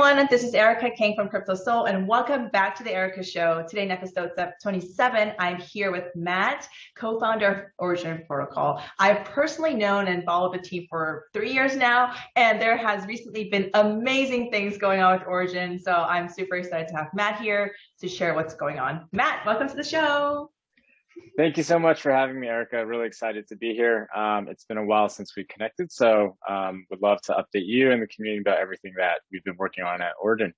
everyone. This is Erica King from CryptoSoul, and welcome back to the Erica Show. Today in episode 27, I'm here with Matt, co-founder of Origin Protocol. I've personally known and followed the team for 3 years now, and there has recently been amazing things going on with Origin, so I'm super excited to have Matt here to share what's going on. Matt, welcome to the show. Thank you so much for having me, Erica. Really excited to be here. It's been a while since we connected, so would love to update you and the community about everything that we've been working on at Origin.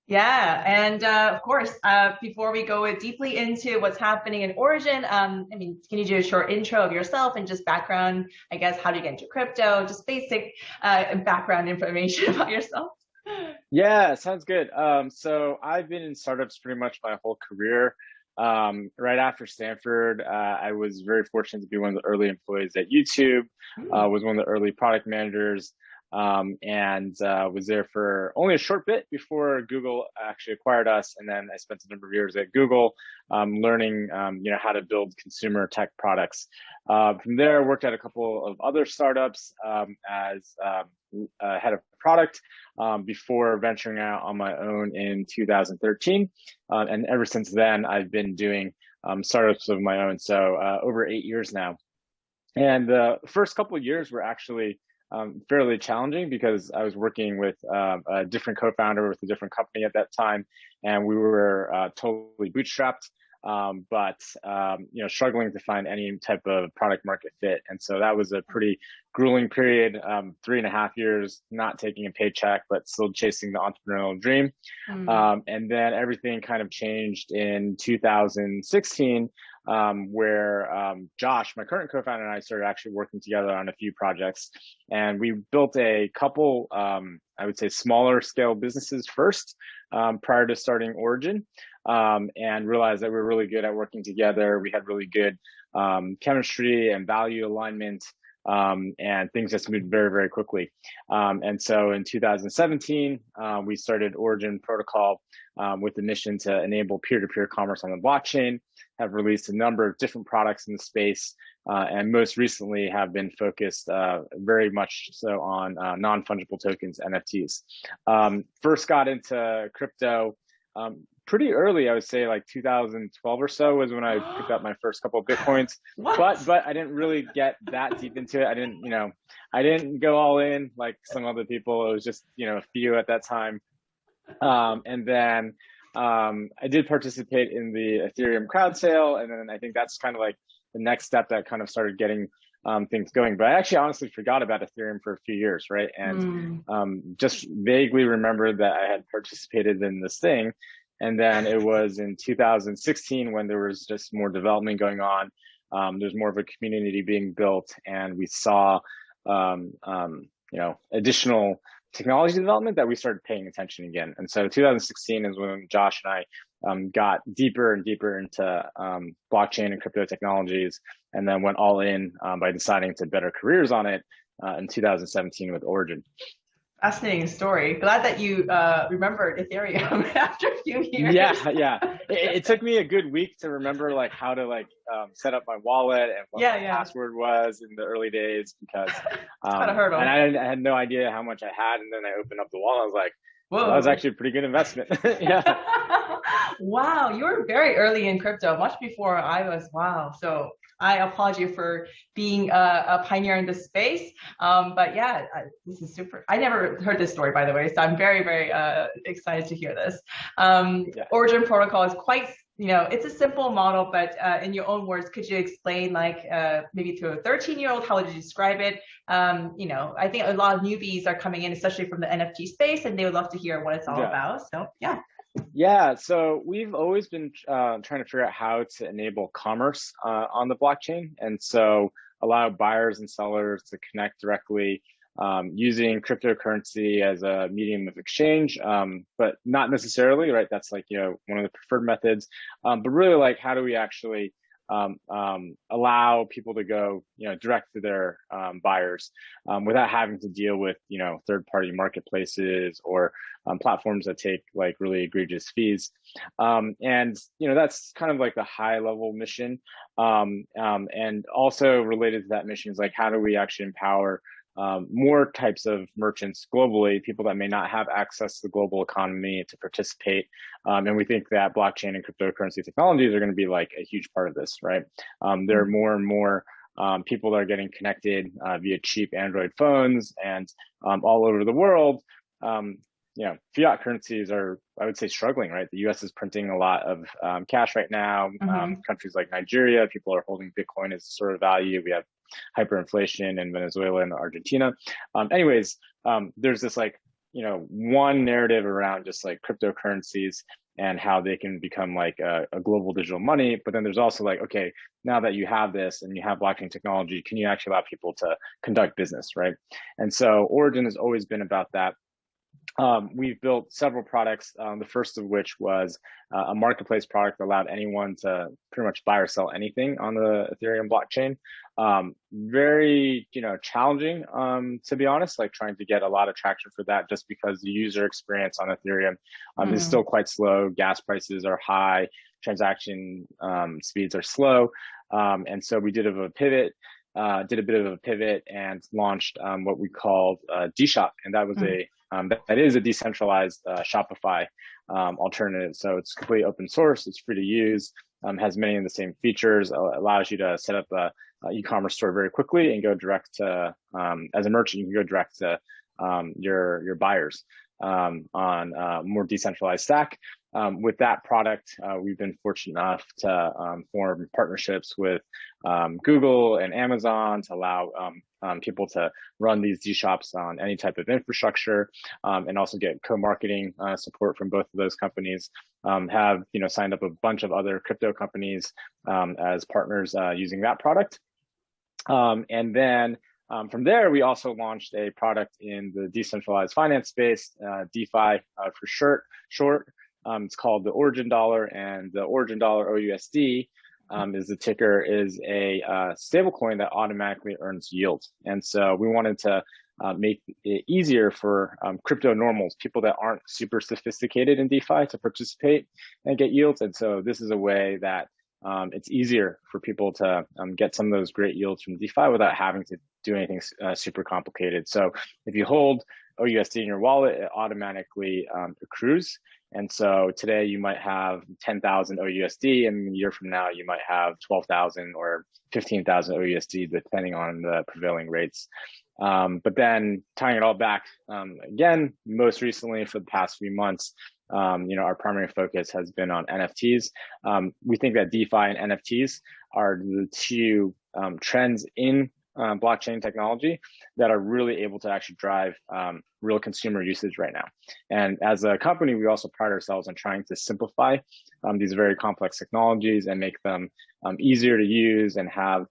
Yeah, and of course, before we go deeply into what's happening in Origin, can you do a short intro of yourself and just background, I guess, how do you get into crypto, just basic background information about yourself? Yeah, sounds good. So I've been in startups pretty much my whole career. Right after Stanford, I was very fortunate to be one of the early employees at YouTube, was one of the early product managers, and was there for only a short bit before Google actually acquired us. And then I spent a number of years at Google, learning, how to build consumer tech products. From there, I worked at a couple of other startups as head of product before venturing out on my own in 2013. And ever since then, I've been doing startups of my own. So over 8 years now. And the first couple of years were actually fairly challenging because I was working with a different co-founder with a different company at that time. And we were totally bootstrapped. But struggling to find any type of product market fit. And so that was a pretty grueling period, 3.5 years, not taking a paycheck, but still chasing the entrepreneurial dream. And then everything kind of changed in 2016, where Josh, my current co-founder, and I started actually working together on a few projects. And we built a couple, I would say, smaller scale businesses first, prior to starting Origin. And realized that we were really good at working together. We had really good chemistry and value alignment, and things just moved very, very quickly. And so in 2017, we started Origin Protocol with the mission to enable peer-to-peer commerce on the blockchain, have released a number of different products in the space, and most recently have been focused very much so on non-fungible tokens, NFTs. First got into crypto pretty early, I would say like 2012 or so was when I picked up my first couple of Bitcoins. But I didn't really get that deep into it. I didn't go all in like some other people. It was just, a few at that time. And then I did participate in the Ethereum crowd sale. And then I think that's kind of like the next step that kind of started getting things going. But I actually honestly forgot about Ethereum for a few years, right? And just vaguely remembered that I had participated in this thing. And then it was in 2016 when there was just more development going on. There's more of a community being built, and we saw, additional technology development that we started paying attention again. And so 2016 is when Josh and I got deeper and deeper into blockchain and crypto technologies, and then went all in by deciding to bet our careers on it in 2017 with Origin. Fascinating story. Glad that you remembered Ethereum after a few years. Yeah. It took me a good week to remember like how to set up my wallet and what my password was in the early days because kind of hurdle. And I had no idea how much I had, and then I opened up the wallet. I was like, whoa, that was actually a pretty good investment. Yeah. Wow, you were very early in crypto, much before I was. Wow. So I applaud you for being a pioneer in this space. But yeah, this is super. I never heard this story, by the way, so I'm very, very excited to hear this. Origin Protocol is quite, it's a simple model, but in your own words, could you explain, maybe to a 13-year-old, how would you describe it? I think a lot of newbies are coming in, especially from the NFT space, and they would love to hear what it's all about. So yeah. Yeah, so we've always been trying to figure out how to enable commerce on the blockchain, and so allow buyers and sellers to connect directly using cryptocurrency as a medium of exchange, but not necessarily, right? That's one of the preferred methods, but really how do we actually allow people to go, direct to their buyers without having to deal with, third-party marketplaces or platforms that take really egregious fees. And, that's kind of the high-level mission. And also related to that mission is how do we actually empower more types of merchants globally, people that may not have access to the global economy to participate. And we think that blockchain and cryptocurrency technologies are going to be like a huge part of this, right? There are more and more people that are getting connected via cheap Android phones and all over the world. Fiat currencies are, I would say, struggling, right? The US is printing a lot of cash right now. Countries like Nigeria, people are holding Bitcoin as a sort of value. We have hyperinflation in Venezuela and Argentina. There's this one narrative around just like cryptocurrencies and how they can become like a global digital money. But then there's also like, okay, now that you have this and you have blockchain technology, can you actually allow people to conduct business, right? And so Origin has always been about that. We've built several products, the first of which was a marketplace product that allowed anyone to pretty much buy or sell anything on the Ethereum blockchain. Very, challenging, to be honest, like trying to get a lot of traction for that just because the user experience on Ethereum is still quite slow. Gas prices are high, transaction speeds are slow. And so we did a bit of a pivot and launched what we called DShop. And that was that is a decentralized Shopify alternative. So it's completely open source, it's free to use, has many of the same features, allows you to set up a e-commerce store very quickly and go direct to, as a merchant, you can go direct to your buyers on a more decentralized stack. With that product, we've been fortunate enough to form partnerships with Google and Amazon to allow people to run these D-shops on any type of infrastructure, and also get co-marketing support from both of those companies. Have signed up a bunch of other crypto companies as partners using that product. And then from there, we also launched a product in the decentralized finance space, DeFi for short. It's called the Origin Dollar, and the Origin Dollar OUSD is the ticker, is a stablecoin that automatically earns yield. And so we wanted to make it easier for crypto normals, people that aren't super sophisticated in DeFi, to participate and get yields. And so this is a way that it's easier for people to get some of those great yields from DeFi without having to do anything super complicated. So if you hold OUSD in your wallet, it automatically accrues. And so today you might have 10,000 OUSD, and a year from now you might have 12,000 or 15,000 OUSD, depending on the prevailing rates. But then tying it all back, again, most recently for the past few months, our primary focus has been on NFTs. We think that DeFi and NFTs are the two trends in blockchain technology that are really able to actually drive real consumer usage right now. And as a company, we also pride ourselves on trying to simplify these very complex technologies and make them easier to use and have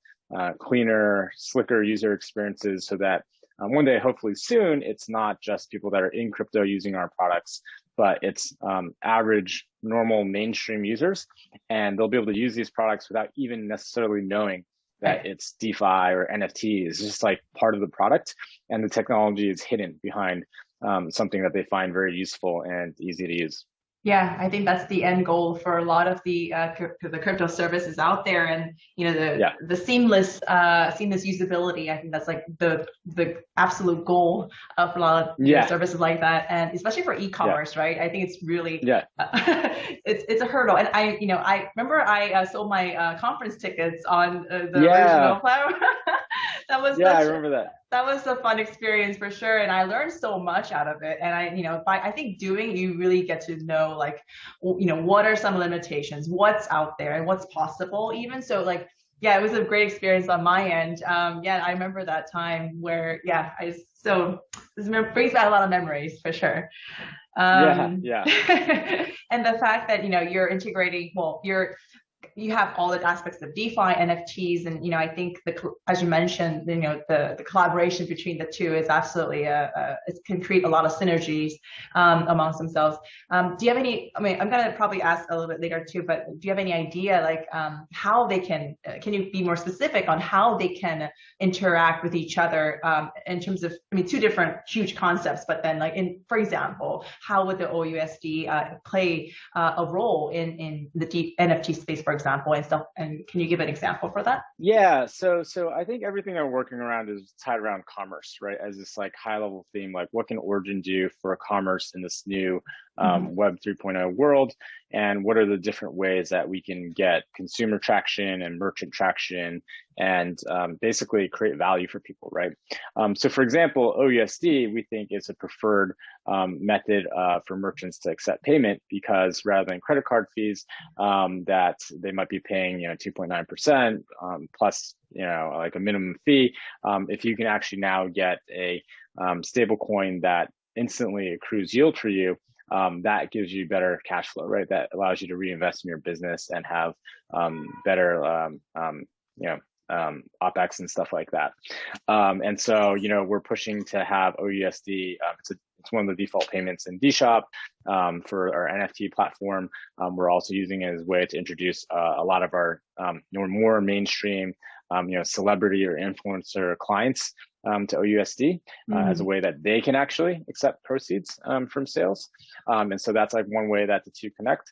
cleaner, slicker user experiences, so that one day, hopefully soon, it's not just people that are in crypto using our products, but it's average, normal, mainstream users, and they'll be able to use these products without even necessarily knowing that it's DeFi or NFT. Is just like part of the product, and the technology is hidden behind something that they find very useful and easy to use. Yeah, I think that's the end goal for a lot of the crypto services out there, and the seamless usability. I think that's like the absolute goal for a lot of services like that, and especially for e-commerce, right? I think it's really it's a hurdle. And I remember I sold my conference tickets on the original platform. I remember that. That was a fun experience for sure, and I learned so much out of it. And I think you really get to know, like, what are some limitations, what's out there, and what's possible even. So it was a great experience on my end. I remember that time where this brings back a lot of memories for sure. And the fact that you're integrating, you have all the aspects of DeFi, NFTs, and I think as you mentioned, the collaboration between the two is absolutely it can create a lot of synergies amongst themselves. Do you have any? I mean, I'm gonna probably ask a little bit later too, but do you have any idea how they can you be more specific on how they can interact with each other in terms of, two different huge concepts, but then for example, how would the OUSD play a role in the NFT space, for for example, and stuff. And can you give an example for that? Yeah, so I think everything that we're working around is tied around commerce, right? As this like high level theme, like what can Origin do for commerce in this new Web 3.0 world, and what are the different ways that we can get consumer traction and merchant traction and basically create value for people, right? So for example, OUSD, we think is a preferred method for merchants to accept payment because rather than credit card fees that they might be paying, 2.9% plus, like a minimum fee, if you can actually now get a stable coin that instantly accrues yield for you, that gives you better cash flow, right? That allows you to reinvest in your business and have better, OpEx and stuff like that. And so, we're pushing to have OUSD. It's one of the default payments in DShop for our NFT platform. We're also using it as a way to introduce a lot of our more mainstream, celebrity or influencer clients to OUSD as a way that they can actually accept proceeds from sales. And so that's like one way that the two connect.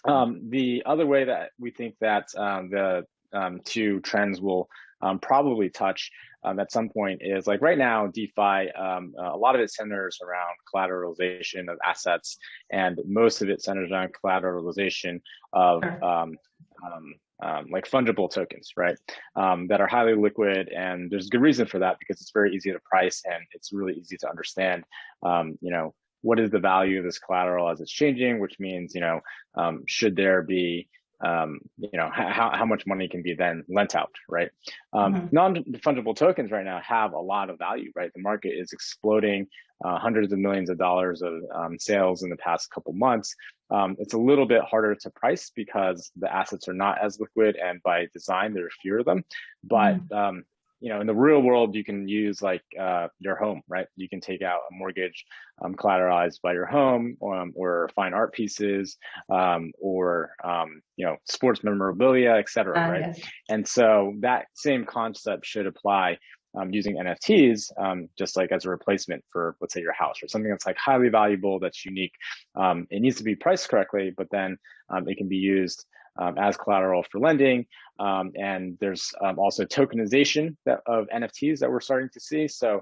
The other way that we think that the two trends will probably touch at some point is like right now, DeFi, a lot of it centers around collateralization of assets, and most of it centers around collateralization of like fungible tokens, right? That are highly liquid, and there's good reason for that because it's very easy to price and it's really easy to understand, what is the value of this collateral as it's changing, which means, should there be how much money can be then lent out, right? Non-fungible tokens right now have a lot of value, right? The market is exploding, hundreds of millions of dollars of sales in the past couple months. It's a little bit harder to price because the assets are not as liquid, and by design, there are fewer of them. But in the real world, you can use like your home, right? You can take out a mortgage collateralized by your home, or fine art pieces, or sports memorabilia, et cetera, right? Yes. And so that same concept should apply using NFTs, just like as a replacement for, let's say, your house or something that's like highly valuable, that's unique. It needs to be priced correctly, but then it can be used as collateral for lending. And there's also tokenization of NFTs that we're starting to see. So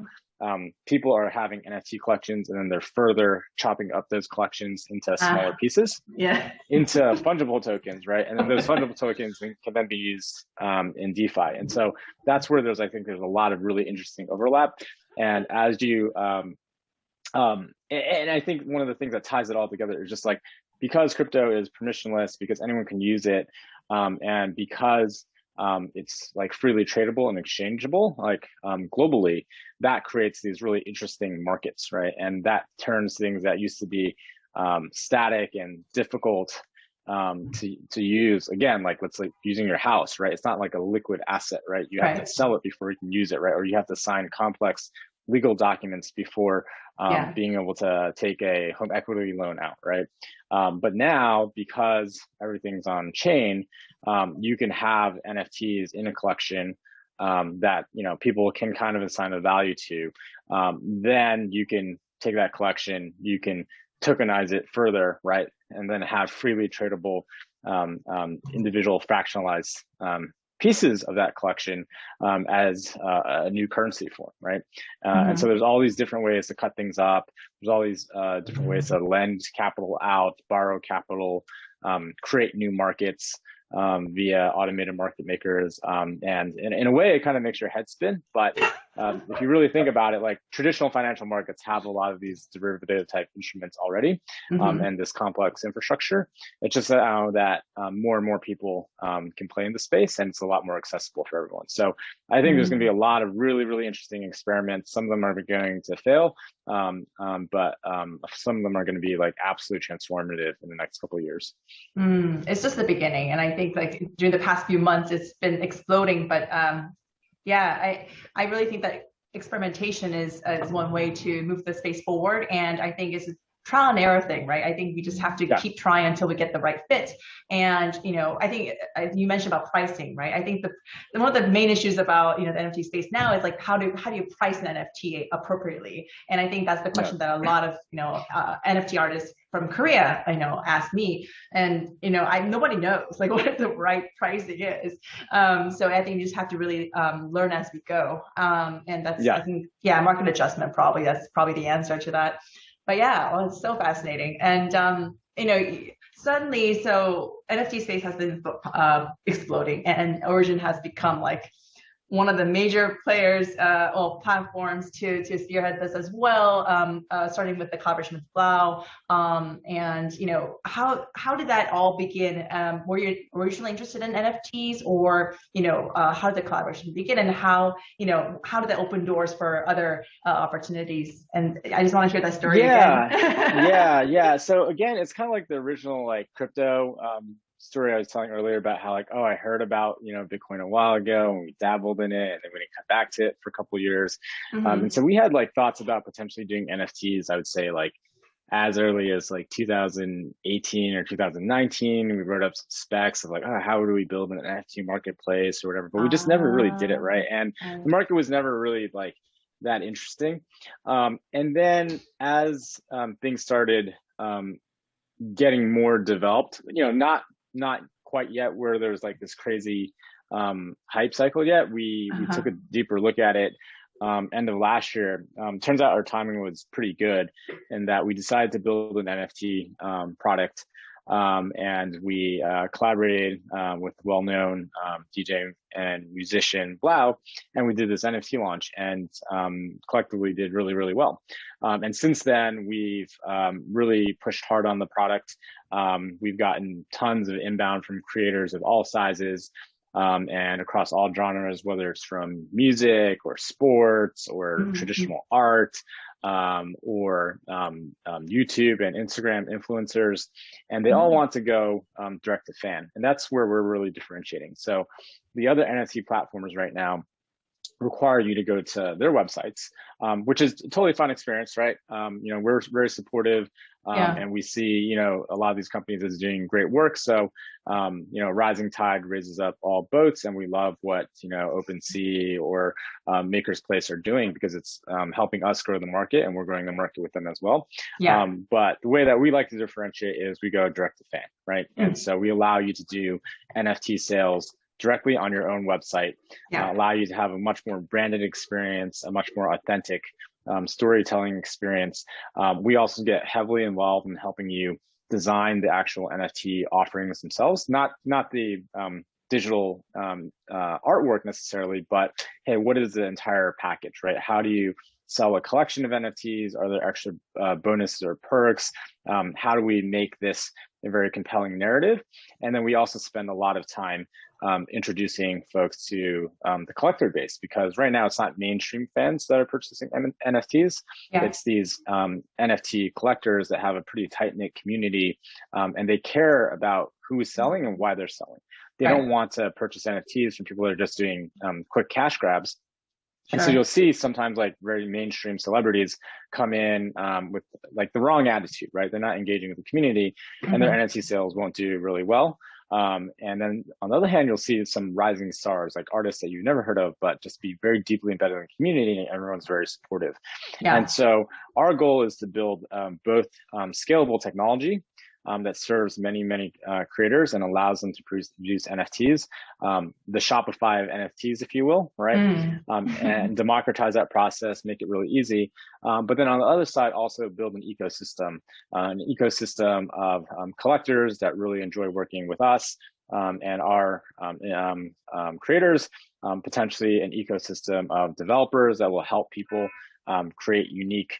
people are having NFT collections, and then they're further chopping up those collections into smaller pieces, into fungible tokens, right? And then those fungible tokens can then be used in DeFi. And so that's where I think there's a lot of really interesting overlap. And as you, and I think one of the things that ties it all together is just like, because crypto is permissionless, because anyone can use it, and because it's like freely tradable and exchangeable, like globally, that creates these really interesting markets, right? And that turns things that used to be static and difficult to use, again, like let's like using your house, right? It's not like a liquid asset, right? You have to sell it before you can use it, right? Or you have to sign complex legal documents before being able to take a home equity loan out, right? But now, because everything's on chain, you can have NFTs in a collection that people can kind of assign a value to. Then you can take that collection, you can tokenize it further, right? And then have freely tradable individual fractionalized pieces of that collection as a new currency form, right? And so there's all these different ways to cut things up. There's all these different ways to lend capital out, borrow capital, create new markets via automated market makers. And in a way, it kind of makes your head spin. But if you really think about it, like traditional financial markets have a lot of these derivative type instruments already, and this complex infrastructure. It's just that more and more people can play in the space, and it's a lot more accessible for everyone. So I think there's going to be a lot of really, really interesting experiments. Some of them are going to fail, but some of them are going to be like absolutely transformative in the next couple of years. It's just the beginning, and I think like during the past few months, it's been exploding. But I really think that experimentation is one way to move the space forward, and I think it's trial and error thing, right? I think we just have to keep trying until we get the right fit. And, I think you mentioned about pricing, right? I think one of the main issues about, the NFT space now is like, how do you price an NFT appropriately? And I think that's the question that a lot of, NFT artists from Korea, ask me, and, nobody knows like what the right pricing is. So I think you just have to really learn as we go. And that's, I think, market adjustment that's probably the answer to that. But it's so fascinating. And, suddenly, so NFT space has been exploding, and Origin has become like one of the major players or platforms to spearhead this as well, starting with the collaboration with Blau. And how did that all begin? Were you originally interested in NFTs, or how did the collaboration begin, and how did that open doors for other opportunities? And I just want to hear that story again. Yeah. So again, it's kind of like the original like crypto story I was telling earlier about how like, I heard about, Bitcoin a while ago and we dabbled in it, and then we didn't come back to it for a couple of years. And so we had like thoughts about potentially doing NFTs, I would say like as early as like 2018 or 2019. We wrote up some specs of like, how do we build an NFT marketplace or whatever, but we just never really did it, right? And the market was never really like that interesting. And then as things started getting more developed, not quite yet where there's like this crazy hype cycle yet. We took a deeper look at it end of last year. Turns out our timing was pretty good in that we decided to build an NFT product. And we collaborated with well-known DJ and musician Blau, and we did this NFT launch, and collectively did really, really well. And since then, we've really pushed hard on the product. We've gotten tons of inbound from creators of all sizes and across all genres, whether it's from music or sports or traditional art. Or YouTube and Instagram influencers, and they all want to go direct to fan. And that's where we're really differentiating. So the other NFT platforms right now require you to go to their websites, which is a totally fun experience, right? We're very supportive, and we see, a lot of these companies is doing great work. So, rising tide raises up all boats, and we love what, OpenSea or Maker's Place are doing, because it's helping us grow the market, and we're growing the market with them as well. But the way that we like to differentiate is we go direct to fan, right? And so we allow you to do NFT sales directly on your own website, allow you to have a much more branded experience, a much more authentic storytelling experience. We also get heavily involved in helping you design the actual NFT offerings themselves, not the digital artwork necessarily, but hey, what is the entire package, right? How do you sell a collection of NFTs? Are there extra bonuses or perks? How do we make this a very compelling narrative? And then we also spend a lot of time introducing folks to the collector base, because right now it's not mainstream fans that are purchasing NFTs. It's these NFT collectors that have a pretty tight-knit community, and they care about who is selling and why they're selling. They don't want to purchase NFTs from people that are just doing quick cash grabs. And so you'll see sometimes like very mainstream celebrities come in with like the wrong attitude, right? They're not engaging with the community, and their NFT sales won't do really well. And then on the other hand, you'll see some rising stars, like artists that you've never heard of, but just be very deeply embedded in the community, and everyone's very supportive. And so our goal is to build both scalable technology that serves many, many creators and allows them to produce NFTs, the Shopify of NFTs, if you will, right? And democratize that process, make it really easy. But then on the other side, also build an ecosystem of collectors that really enjoy working with us and our creators, potentially an ecosystem of developers that will help people create unique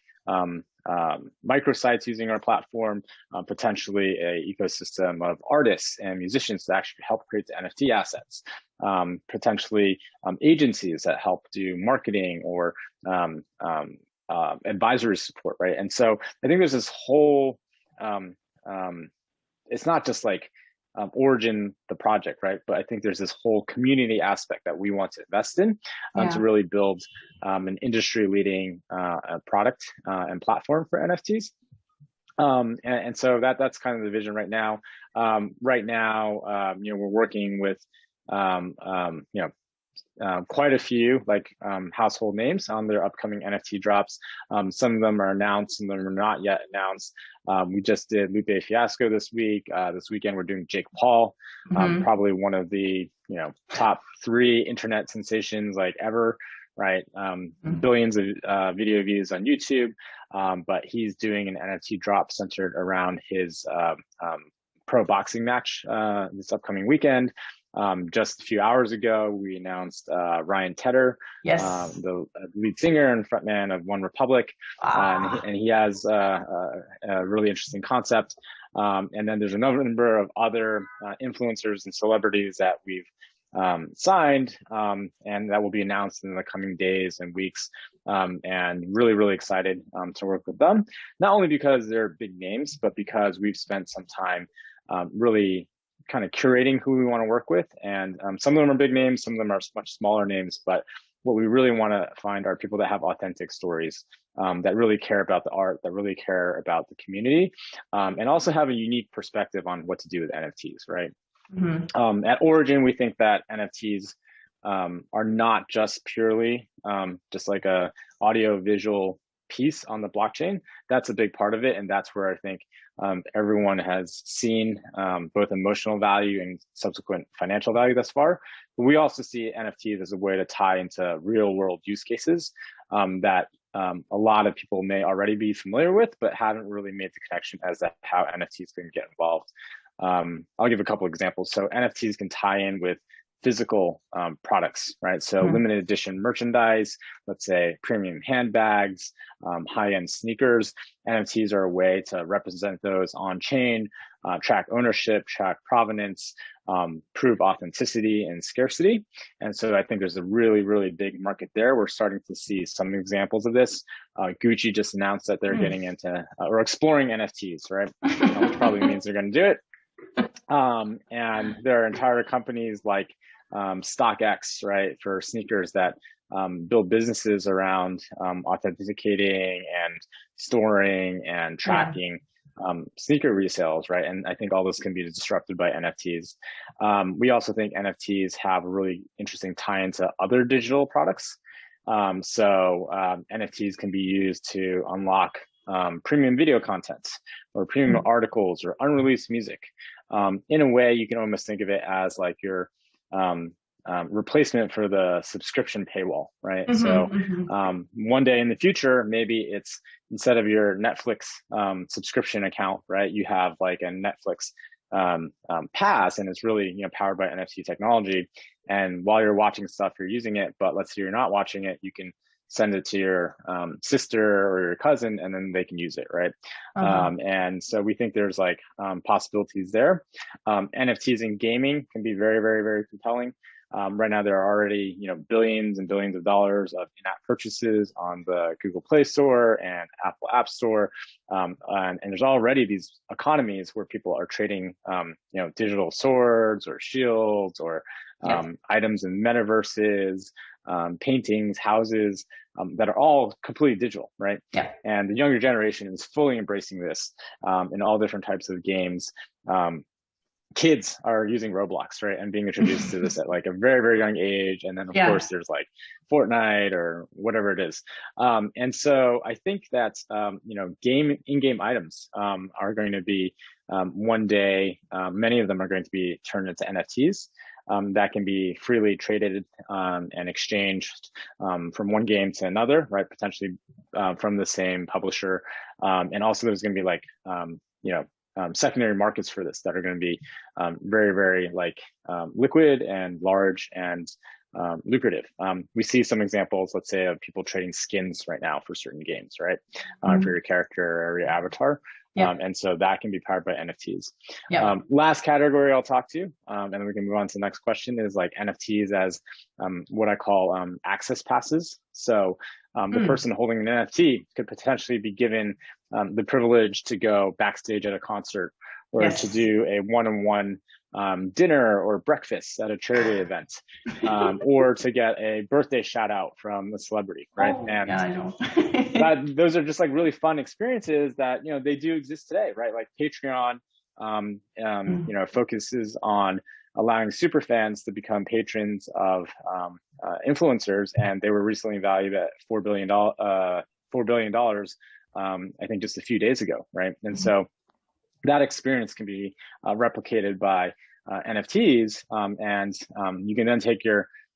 microsites using our platform, potentially a ecosystem of artists and musicians that actually help create the NFT assets, potentially agencies that help do marketing or advisory support, right? And so I think there's this whole, it's not just like Origin, the project, right? But I think there's this whole community aspect that we want to invest in to really build an industry-leading product and platform for NFTs. And so that's kind of the vision right now. We're working with, quite a few household names on their upcoming NFT drops. Some of them are announced, some of them are not yet announced. We just did Lupe Fiasco this week. This weekend we're doing Jake Paul, probably one of the top 3 internet sensations ever, right? Billions of video views on YouTube, but he's doing an NFT drop centered around his pro boxing match this upcoming weekend. Just a few hours ago, we announced Ryan Tedder, yes, the lead singer and frontman of One Republic, and he has a really interesting concept. And then there's a number of other influencers and celebrities that we've signed, and that will be announced in the coming days and weeks. And really, really excited to work with them, not only because they're big names, but because we've spent some time really kind of curating who we want to work with. And some of them are big names, some of them are much smaller names, but what we really want to find are people that have authentic stories, that really care about the art, that really care about the community, and also have a unique perspective on what to do with NFTs, right? At Origin, we think that NFTs are not just purely just like a audio visual piece on the blockchain. That's a big part of it, and that's where I think everyone has seen both emotional value and subsequent financial value thus far. But we also see NFTs as a way to tie into real world use cases that a lot of people may already be familiar with, but haven't really made the connection as to how NFTs can get involved. I'll give a couple examples. So NFTs can tie in with physical products, right? So limited edition merchandise, let's say premium handbags, high-end sneakers. NFTs are a way to represent those on chain, track ownership, track provenance, prove authenticity and scarcity. And so I think there's a really, really big market there. We're starting to see some examples of this. Gucci just announced that they're getting into or exploring NFTs, right? Which probably means they're going to do it. And there are entire companies like StockX, right, for sneakers that build businesses around authenticating and storing and tracking sneaker resales, right? And I think all this can be disrupted by NFTs. We also think NFTs have a really interesting tie into other digital products. So NFTs can be used to unlock premium video content or premium articles or unreleased music. In a way, you can almost think of it as like your replacement for the subscription paywall, right? So one day in the future, maybe it's instead of your Netflix subscription account, right? You have like a Netflix pass, and it's really powered by NFT technology. And while you're watching stuff, you're using it. But let's say you're not watching it, you can send it to your sister or your cousin, and then they can use it, right? And so we think there's like possibilities there. NFTs in gaming can be very, very, very compelling. Right now, there are already billions and billions of dollars of in-app purchases on the Google Play Store and Apple App Store, and there's already these economies where people are trading digital swords or shields or items in metaverses, paintings, houses that are all completely digital, right? Yeah. And the younger generation is fully embracing this in all different types of games. Kids are using Roblox, right? And being introduced to this at like a very, very young age. And then of course there's like Fortnite or whatever it is. And so I think that, in-game items are going to be one day, many of them are going to be turned into NFTs. That can be freely traded and exchanged from one game to another, right? Potentially from the same publisher. And also there's going to be like, secondary markets for this that are going to be very, very liquid and large and lucrative. We see some examples, let's say, of people trading skins right now for certain games, right? For your character or your avatar. And so that can be powered by NFTs. Last category I'll talk to, and then we can move on to the next question, is like NFTs as what I call access passes. So the person holding an NFT could potentially be given the privilege to go backstage at a concert or to do a one-on-one dinner or breakfast at a charity event, or to get a birthday shout out from a celebrity, right? Oh, and yeah, I know. those are just like really fun experiences that, they do exist today, right? Like Patreon, focuses on allowing super fans to become patrons of influencers, and they were recently valued at $4 billion, I think just a few days ago, right? And so that experience can be replicated by NFTs, and you can then take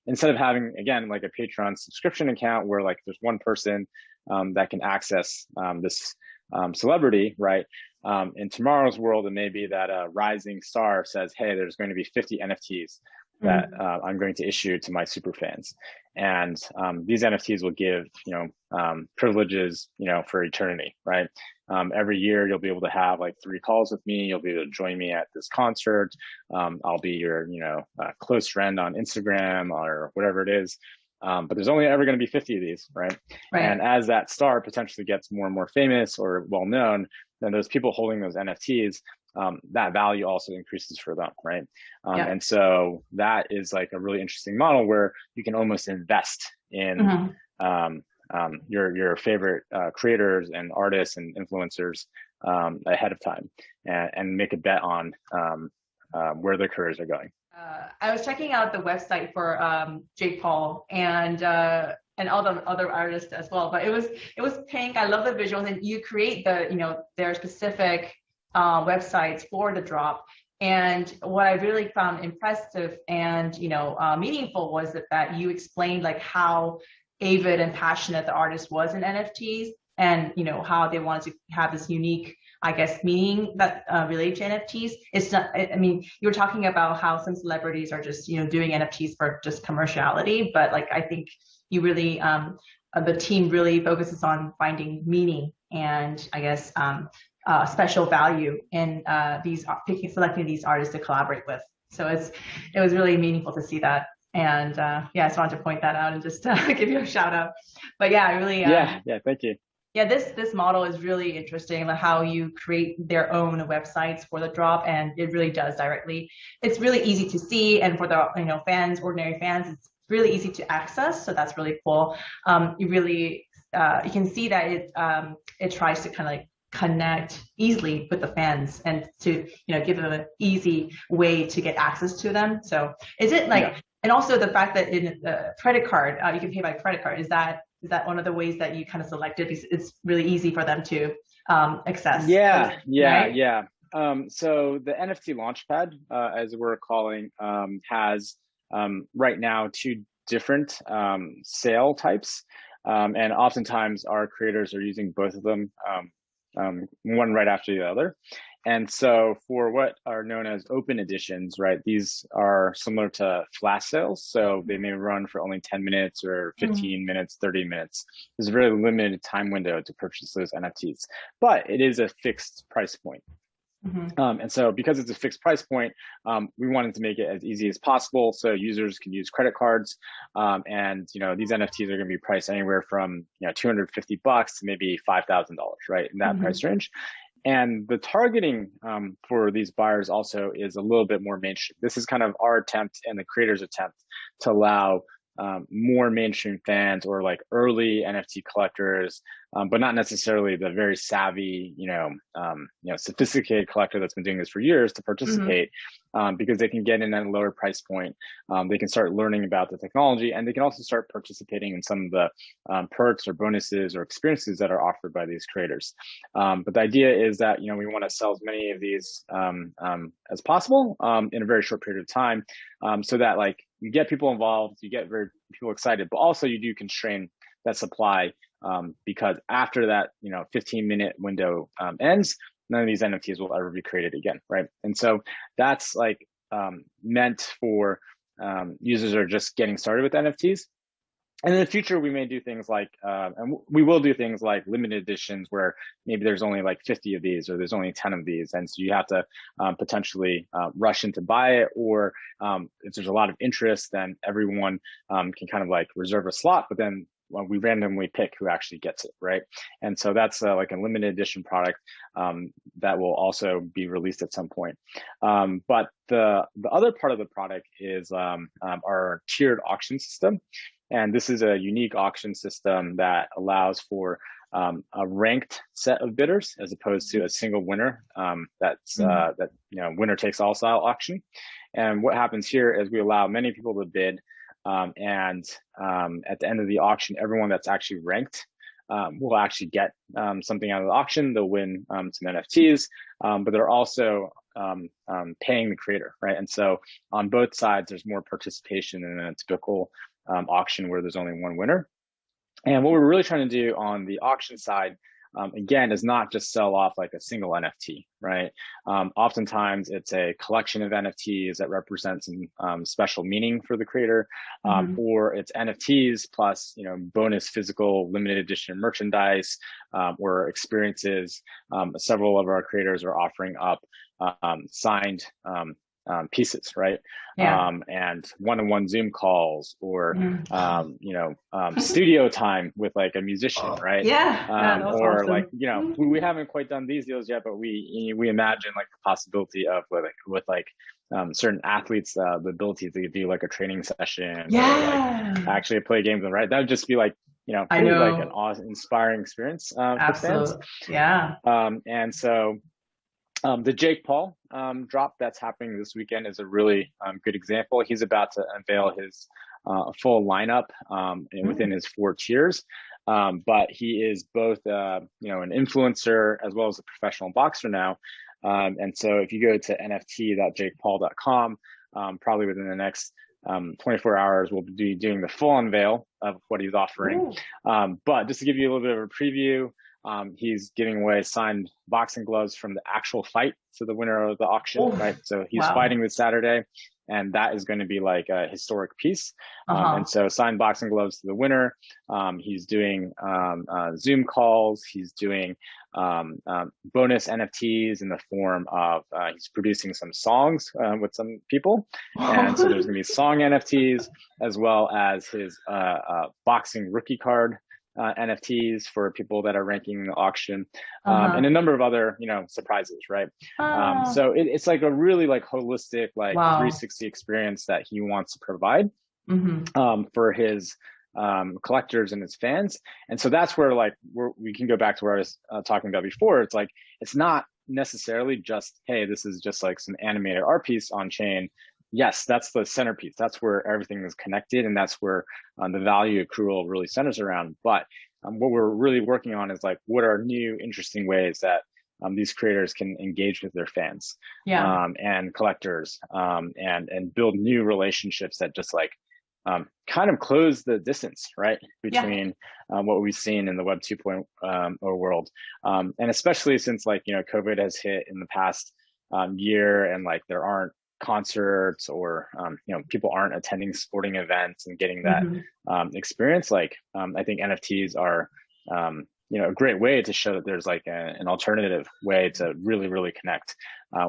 instead of having, again, like a Patreon subscription account where like there's one person that can access this celebrity, right? In tomorrow's world, it may be that a rising star says, hey, there's going to be 50 NFTs that I'm going to issue to my super fans. And these NFTs will give, privileges, for eternity, right? Every year you'll be able to have like 3 calls with me. You'll be able to join me at this concert. I'll be your, close friend on Instagram or whatever it is. But there's only ever going to be 50 of these, right? And as that star potentially gets more and more famous or well-known, then those people holding those NFTs, that value also increases for them, right? And so that is like a really interesting model where you can almost invest in your favorite creators and artists and influencers ahead of time, and make a bet on where their careers are going. I was checking out the website for Jake Paul and all the other artists as well, but it was pink. I love the visuals, and you create their specific websites for the drop. And what I really found impressive and meaningful was that you explained like how avid and passionate the artist was in NFTs, and how they wanted to have this unique, I guess, meaning that related to NFTs. It's not, I mean, you were talking about how some celebrities are just, doing NFTs for just commerciality, but like, I think you really, the team really focuses on finding meaning and I guess, special value in selecting these artists to collaborate with. So it was really meaningful to see that. And I just wanted to point that out and just give you a shout out. But yeah, I really, thank you. Yeah, this model is really interesting, like how you create their own websites for the drop, and it really does directly. It's really easy to see, and for the fans, ordinary fans, it's really easy to access. So that's really cool. You really you can see that it tries to kind of like connect easily with the fans and to give them an easy way to get access to them. So is it like, and also the fact that in the credit card, you can pay by credit card, is that one of the ways that you kind of selected? It's really easy for them to access. Yeah. Right? So the NFT Launchpad, as we're calling, has right now 2 different sale types. And oftentimes our creators are using both of them, one right after the other. And so for what are known as open editions, right, these are similar to flash sales. So they may run for only 10 minutes or 15 minutes, 30 minutes. There's a very limited time window to purchase those NFTs, but it is a fixed price point. And so because it's a fixed price point, we wanted to make it as easy as possible so users can use credit cards. And these NFTs are going to be priced anywhere from $250 to maybe $5,000, right, in that price range. And the targeting for these buyers also is a little bit more mainstream. This is kind of our attempt and the creators' attempt to allow more mainstream fans or like early NFT collectors, but not necessarily the very savvy, sophisticated collector that's been doing this for years to participate, because they can get in at a lower price point. They can start learning about the technology, and they can also start participating in some of the perks or bonuses or experiences that are offered by these creators. But the idea is that, we want to sell as many of these as possible in a very short period of time, so that like you get people involved, you get people excited, but also you do constrain that supply, because after that 15-minute window ends, none of these NFTs will ever be created again, right? And so that's like meant for users who are just getting started with NFTs. And in the future, we may do things like, and we will do things like limited editions where maybe there's only like 50 of these or there's only 10 of these. And so you have to potentially rush in to buy it, or if there's a lot of interest, then everyone can kind of like reserve a slot, but then we randomly pick who actually gets it, right? And so that's like a limited edition product that will also be released at some point. But the other part of the product is our tiered auction system. And this is a unique auction system that allows for a ranked set of bidders as opposed to a single winner. That's that winner takes all style auction. And what happens here is we allow many people to bid, and at the end of the auction, everyone that's actually ranked will actually get something out of the auction. They'll win some NFTs, but they're also paying the creator, right? And so on both sides, there's more participation than a typical auction where there's only one winner. And what we're really trying to do on the auction side, again, is not just sell off like a single NFT, right? Oftentimes it's a collection of NFTs that represent some special meaning for the creator, or it's NFTs plus, bonus physical limited edition merchandise or experiences. Several of our creators are offering up signed pieces, right? Yeah. And one-on-one Zoom calls or, studio time with like a musician, right? Yeah. Or awesome. like, we haven't quite done these deals yet, but we imagine like the possibility of with certain athletes, the ability to do like a training session, or like actually play games, right? That would just be like, I know. like an awesome, inspiring experience for fans. Yeah. And so the Jake Paul drop that's happening this weekend is a really good example. He's about to unveil his full lineup within his 4 tiers. But he is both, an influencer as well as a professional boxer now. And so if you go to nft.jakepaul.com, probably within the next 24 hours, we'll be doing the full unveil of what he's offering. But just to give you a little bit of a preview, he's giving away signed boxing gloves from the actual fight to the winner of the auction, right? So he's fighting this Saturday, and that is going to be like a historic piece. And so signed boxing gloves to the winner. He's doing Zoom calls. He's doing bonus NFTs in the form of he's producing some songs with some people. And so there's going to be song NFTs as well as his boxing rookie card NFTs for people that are ranking the auction, and a number of other, surprises, right? So it's like a really like holistic, like 360 experience that he wants to provide for his collectors and his fans. And so that's where like we can go back to where I was talking about before. It's like, it's not necessarily just, hey, this is just like some animated art piece on chain. Yes, that's the centerpiece. That's where everything is connected, and that's where the value accrual really centers around. But what we're really working on is like, what are new, interesting ways that these creators can engage with their fans and collectors, and build new relationships that just like kind of close the distance, right, between what we've seen in the Web 2.0 world, and especially since like COVID has hit in the past year, and like there aren't concerts or people aren't attending sporting events and getting that experience. Like I think NFTs are a great way to show that there's like an alternative way to really connect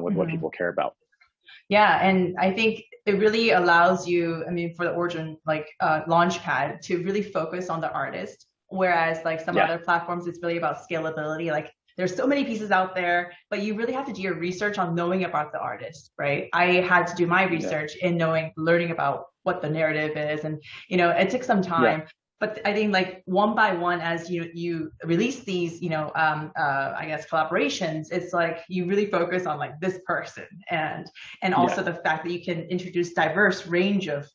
with what people care about. Yeah, and I think it really allows you, for the Origin Launchpad, to really focus on the artist, whereas like some other platforms, it's really about scalability. Like there's so many pieces out there, but you really have to do your research on knowing about the artist, right? I had to do my research in learning about what the narrative is, and it took some time. But I think like one by one, as you release these, I guess collaborations, it's like you really focus on like this person, and also the fact that you can introduce diverse range of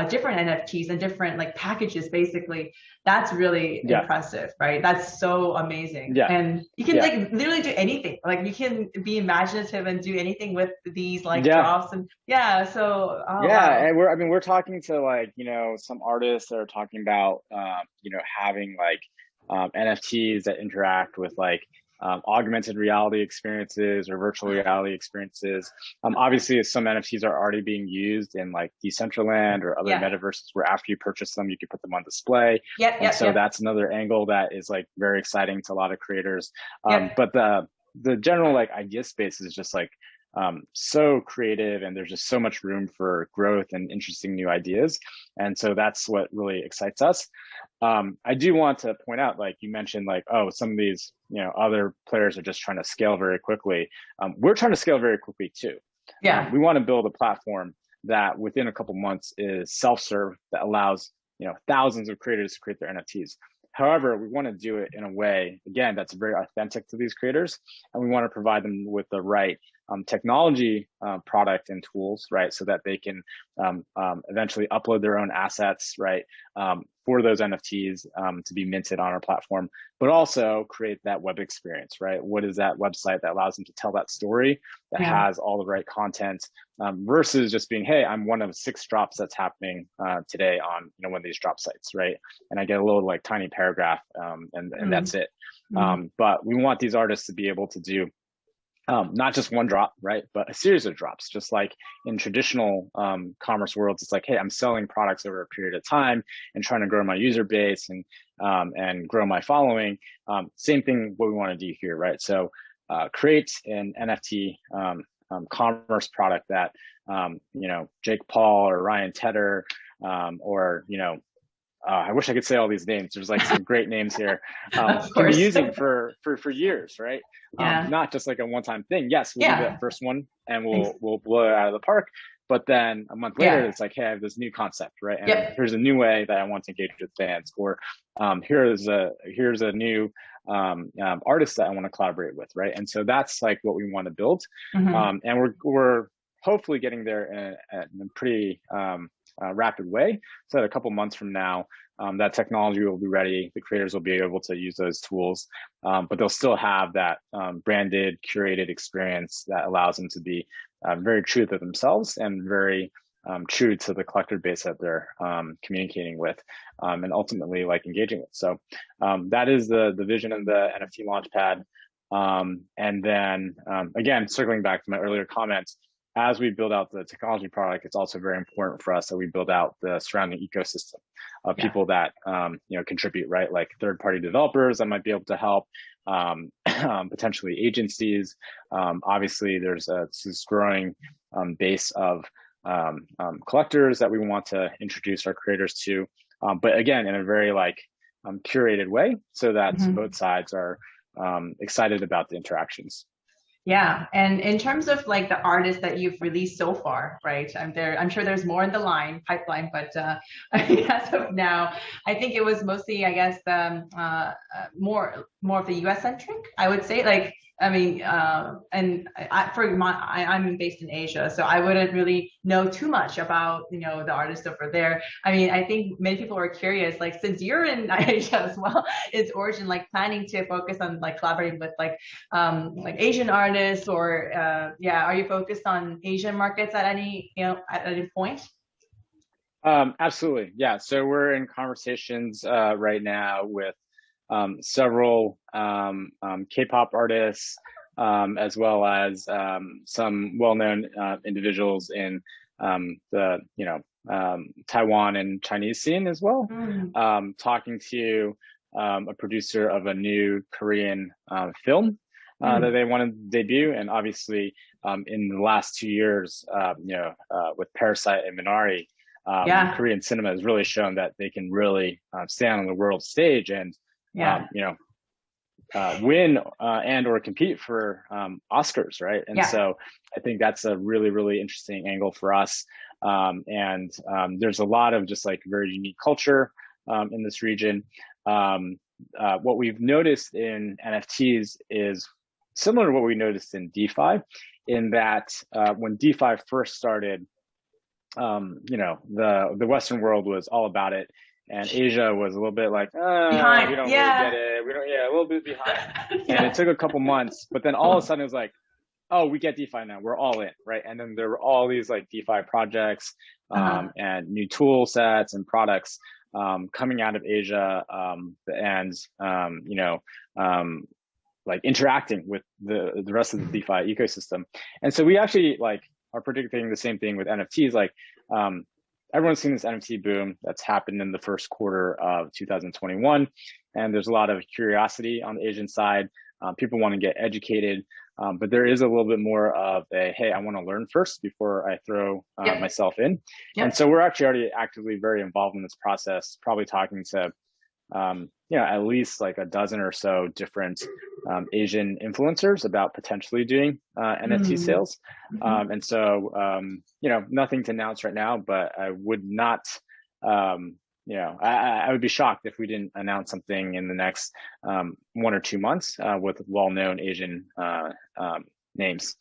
different NFTs and different like packages. Basically, that's really impressive, right? That's so amazing. And you can like literally do anything. Like you can be imaginative and do anything with these like drops, and so and we're talking to like some artists that are talking about having like NFTs that interact with like augmented reality experiences or virtual reality experiences. Obviously, some NFTs are already being used in like Decentraland or other metaverses where after you purchase them, you can put them on display. So that's another angle that is like very exciting to a lot of creators. But the general like idea space is just like so creative, and there's just so much room for growth and interesting new ideas. And so that's what really excites us. I do want to point out, like you mentioned, like, oh, some of these, other players are just trying to scale very quickly. We're trying to scale very quickly too. Yeah. We want to build a platform that within a couple months is self-serve, that allows, thousands of creators to create their NFTs. However, we want to do it in a way, again, that's very authentic to these creators, and we want to provide them with the right technology product and tools, right, so that they can eventually upload their own assets, right, for those NFTs to be minted on our platform, but also create that web experience, right? What is that website that allows them to tell that story, that has all the right content, versus just being, hey, I'm one of 6 drops that's happening today on one of these drop sites, right? And I get a little like tiny paragraph, and that's it. But we want these artists to be able to do not just one drop, right, but a series of drops. Just like in traditional commerce worlds, it's like, hey, I'm selling products over a period of time and trying to grow my user base and grow my following. Same thing, what we want to do here, right? So create an NFT commerce product that Jake Paul or Ryan Tedder or I wish I could say all these names. There's like some great names here. Can be using for years, right? Not just like a one-time thing. Yes, we'll do that first one and we'll blow it out of the park. But then a month later, it's like, hey, I have this new concept, right? And here's a new way that I want to engage with fans. Or here's a new artist that I want to collaborate with, right? And so that's like what we want to build. And we're hopefully getting there in a pretty rapid way, so that a couple months from now, that technology will be ready. The creators will be able to use those tools, but they'll still have that branded, curated experience that allows them to be very true to themselves and very true to the collector base that they're communicating with, and ultimately like engaging with. So that is the vision of the NFT Launchpad. And then again, circling back to my earlier comments, as we build out the technology product, it's also very important for us that we build out the surrounding ecosystem of people that contribute, right? Like third-party developers that might be able to help, potentially agencies. Obviously, there's this growing base of collectors that we want to introduce our creators to, but again, in a very curated way, so that both sides are excited about the interactions. Yeah, and in terms of like the artists that you've released so far, right? I'm sure there's more in the pipeline, but as of now, I think it was mostly, I guess, more of the US centric, I would say. Like, I mean, and I'm based in Asia, so I wouldn't really know too much about, the artists over there. I mean, I think many people are curious, like, since you're in Asia as well, is Origin like planning to focus on like collaborating with like Asian artists, or are you focused on Asian markets at any point? Absolutely, yeah. So we're in conversations right now with several K-pop artists, as well as some well-known individuals in the Taiwan and Chinese scene as well. Talking to a producer of a new Korean film that they want to debut, and obviously in the last 2 years, with Parasite and Minari, Korean cinema has really shown that they can really stand on the world stage and win and or compete for Oscars, right? And so I think that's a really, really interesting angle for us. And there's a lot of just like very unique culture in this region. What we've noticed in NFTs is similar to what we noticed in DeFi, in that when DeFi first started, the Western world was all about it. And Asia was a little bit like, behind. We don't really get it. A little bit behind. And it took a couple months, but then all of a sudden it was like, oh, we get DeFi now. We're all in, right? And then there were all these like DeFi projects and new tool sets and products coming out of Asia, and like interacting with the rest of the DeFi ecosystem. And so we actually are predicting the same thing with NFTs. Like, everyone's seen this NFT boom that's happened in the first quarter of 2021. And there's a lot of curiosity on the Asian side. People want to get educated But there is a little bit more of a, hey, I want to learn first before I throw myself in. And so we're actually already actively very involved in this process, probably talking to at least like a dozen or so different Asian influencers about potentially doing NFT sales. And so, nothing to announce right now, but I would not, I would be shocked if we didn't announce something in the next 1 or 2 months with well-known Asian names.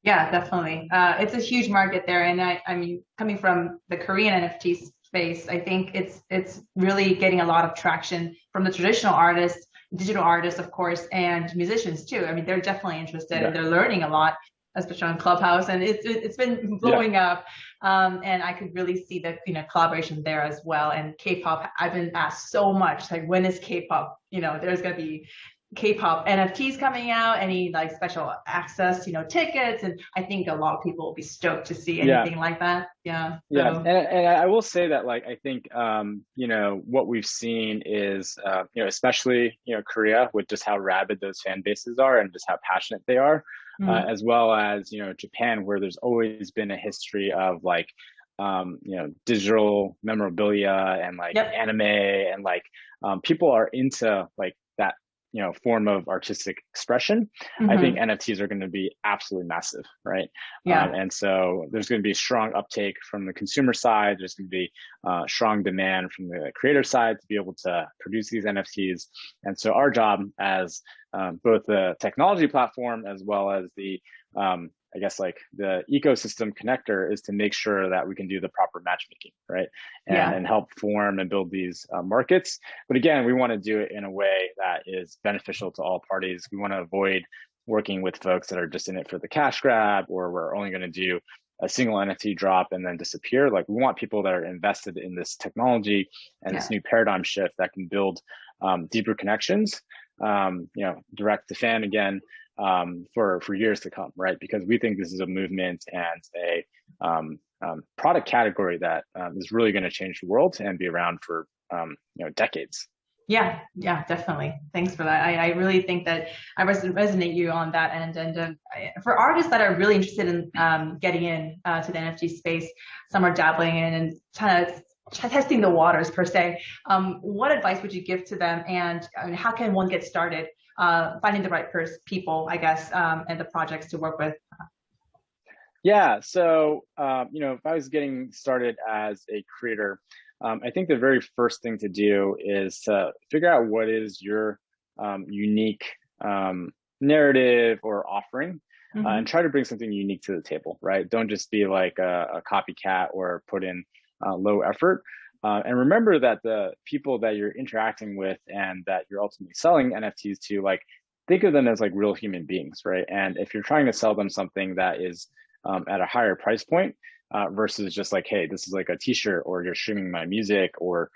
Yeah, definitely. It's a huge market there. And I mean, coming from the Korean NFT space, I think it's really getting a lot of traction from the traditional artists, digital artists, of course, and musicians too. I mean, they're definitely interested and they're learning a lot, especially on Clubhouse, and it's been blowing up. And I could really see the collaboration there as well. And K-pop, I've been asked so much, like, when is K-pop? There's gonna be K-pop NFTs coming out, any like special access, tickets, and I think a lot of people will be stoked to see anything like that. Yeah. Yeah, and I will say that, like, I think what we've seen is especially Korea, with just how rabid those fan bases are and just how passionate they are, as well as Japan, where there's always been a history of like digital memorabilia and like anime, and like people are into like that form of artistic expression. I think NFTs are going to be absolutely massive, right? And so there's going to be strong uptake from the consumer side. There's going to be strong demand from the creator side to be able to produce these NFTs. And so our job as both the technology platform as well as the I guess like the ecosystem connector is to make sure that we can do the proper matchmaking, right? And help form and build these markets. But again, we want to do it in a way that is beneficial to all parties. We want to avoid working with folks that are just in it for the cash grab, or we're only going to do a single NFT drop and then disappear. Like, we want people that are invested in this technology and this new paradigm shift that can build deeper connections, direct to fan again, for years to come, right? Because we think this is a movement and a product category that is really going to change the world and be around for decades. Yeah, definitely. Thanks for that. I really think that I resonate you on that end. And for artists that are really interested in getting in to the NFT space, some are dabbling in and kind of testing the waters per se. What advice would you give to them, and how can one get started finding the right people, I guess, and the projects to work with? Yeah, so if I was getting started as a creator, I think the very first thing to do is to figure out what is your unique narrative or offering, and try to bring something unique to the table, right? Don't just be like a copycat or put in low effort. And remember that the people that you're interacting with and that you're ultimately selling NFTs to, like, think of them as like real human beings, right? And if you're trying to sell them something that is at a higher price point, versus just like, hey, this is like a t-shirt, or you're streaming my music, or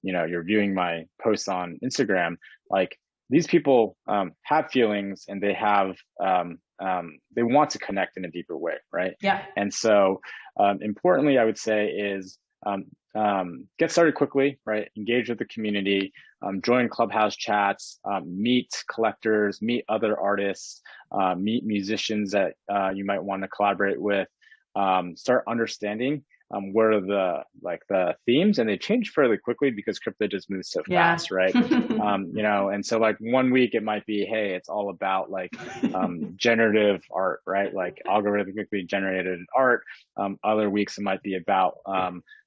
you're viewing my posts on Instagram, like, these people have feelings, and they have they want to connect in a deeper way, right? Yeah. And so importantly, I would say is get started quickly, right? Engage with the community, join Clubhouse chats, meet collectors, meet other artists, meet musicians that you might want to collaborate with, start understanding what are the themes, and they change fairly quickly because crypto just moves so fast, right? And so like 1 week it might be, hey, it's all about like generative art, right? Like algorithmically generated art. Other weeks it might be about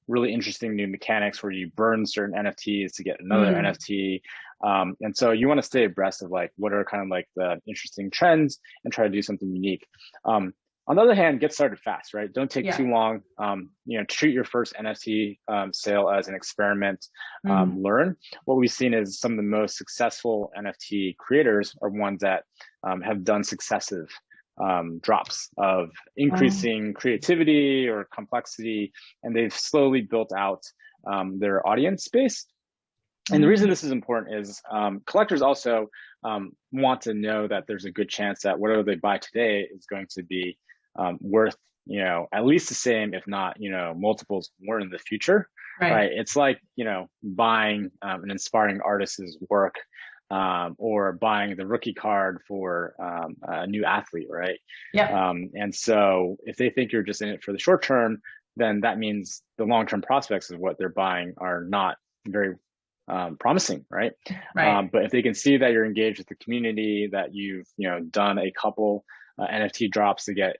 really interesting new mechanics where you burn certain NFTs to get another NFT. And so you want to stay abreast of like what are kind of like the interesting trends and try to do something unique. On the other hand, get started fast, right? Don't take too long. Treat your first NFT sale as an experiment. Learn. What we've seen is some of the most successful NFT creators are ones that have done successive drops of increasing creativity or complexity, and they've slowly built out their audience space. And the reason this is important is collectors also want to know that there's a good chance that whatever they buy today is going to be worth, at least the same, if not, multiples more in the future, right? It's like, buying an inspiring artist's work or buying the rookie card for a new athlete, right? Yeah. And so if they think you're just in it for the short term, then that means the long-term prospects of what they're buying are not very promising, right? Right. But if they can see that you're engaged with the community, that you've done a couple NFT drops to get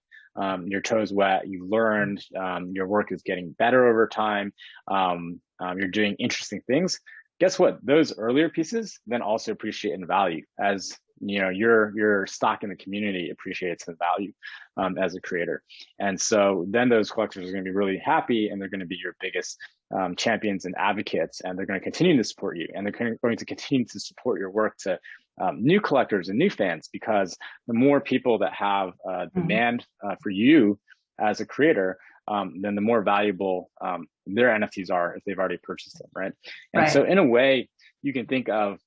your toes wet, you learned, your work is getting better over time, you're doing interesting things. Guess what? Those earlier pieces then also appreciate in value as your stock in the community appreciates in value as a creator. And so then those collectors are going to be really happy, and they're going to be your biggest champions and advocates, and they're going to continue to support you, and they're going to continue to support your work to new collectors and new fans, because the more people that have demand for you as a creator, then the more valuable their NFTs are if they've already purchased them, right? And so in a way, you can think of